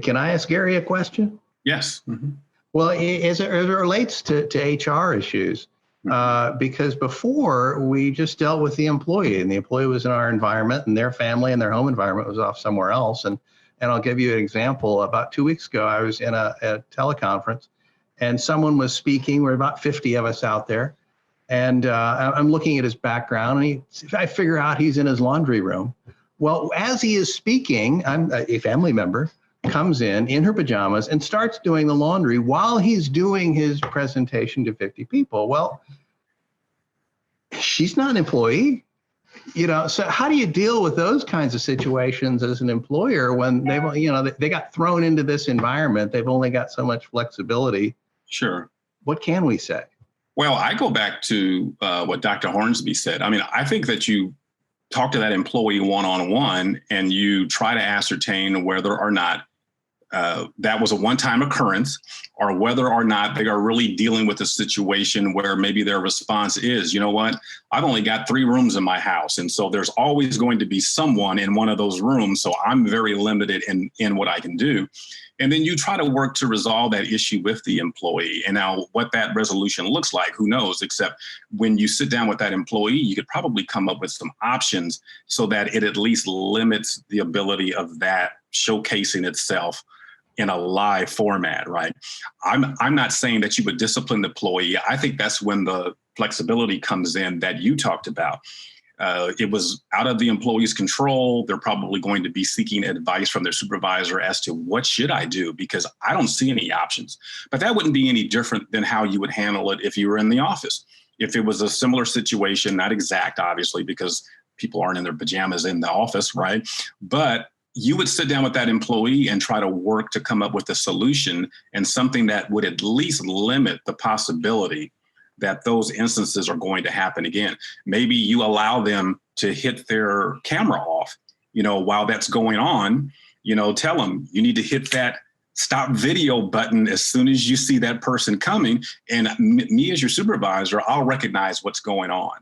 Can I ask Gary a question? Yes. Well, as it relates to HR issues, because before we just dealt with the employee, and the employee was in our environment, and their family and their home environment was off somewhere else. And I'll give you an example. About 2 weeks ago, I was in a teleconference, and someone was speaking. We're about 50 of us out there, and I'm looking at his background, and I figure out he's in his laundry room. Well, as he is speaking, a family member comes in her pajamas and starts doing the laundry while he's doing his presentation to 50 people. Well, she's not an employee, so how do you deal with those kinds of situations as an employer when they got thrown into this environment? They've only got so much flexibility. Sure. What can we say? Well, I go back to what Dr. Hornsby said. I mean, I think that you talk to that employee one-on-one and you try to ascertain whether or not that was a one-time occurrence, or whether or not they are really dealing with a situation where maybe their response is, you know what, I've only got 3 rooms in my house. And so there's always going to be someone in one of those rooms. So I'm very limited in what I can do. And then you try to work to resolve that issue with the employee. And now what that resolution looks like, who knows, except when you sit down with that employee, you could probably come up with some options so that it at least limits the ability of that showcasing itself in a live format, right? I'm not saying that you would discipline the employee. I think that's when the flexibility comes in that you talked about. It was out of the employee's control. They're probably going to be seeking advice from their supervisor as to what should I do, because I don't see any options. But that wouldn't be any different than how you would handle it if you were in the office. If it was a similar situation, not exact, obviously, because people aren't in their pajamas in the office, right? But you would sit down with that employee and try to work to come up with a solution and something that would at least limit the possibility that those instances are going to happen again. Maybe you allow them to hit their camera off, while that's going on, tell them you need to hit that stop video button as soon as you see that person coming. And me as your supervisor, I'll recognize what's going on.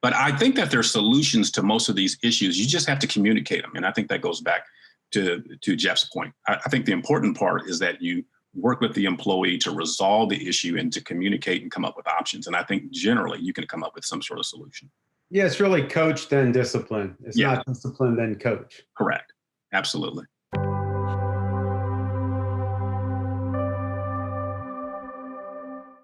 But I think that there are solutions to most of these issues. You just have to communicate them. And I think that goes back to Jeff's point. I think the important part is that you work with the employee to resolve the issue and to communicate and come up with options. And I think generally you can come up with some sort of solution. Yeah, it's really coach then discipline. It's not discipline then coach. Correct. Absolutely.